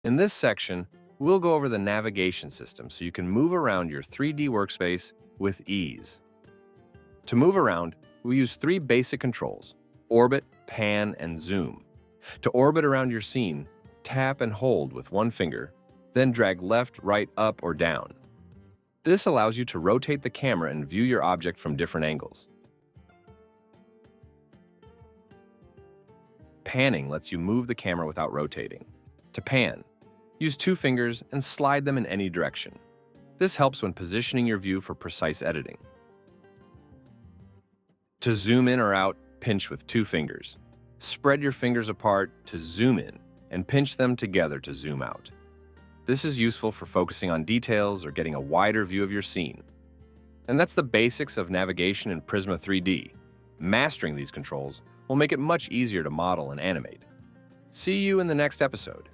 In this section, we'll go over the navigation system so you can move around your 3D workspace with ease. To move around, we use three basic controls: orbit, pan, and zoom. To orbit around your scene, tap and hold with one finger, then drag left, right, up, or down. This allows you to rotate the camera and view your object from different angles. Panning lets you move the camera without rotating. To pan, use two fingers and slide them in any direction. This helps when positioning your view for precise editing. To zoom in or out, pinch with two fingers. Spread your fingers apart to zoom in and pinch them together to zoom out. This is useful for focusing on details or getting a wider view of your scene. And that's the basics of navigation in Prisma 3D. Mastering these controls will make it much easier to model and animate. See you in the next episode.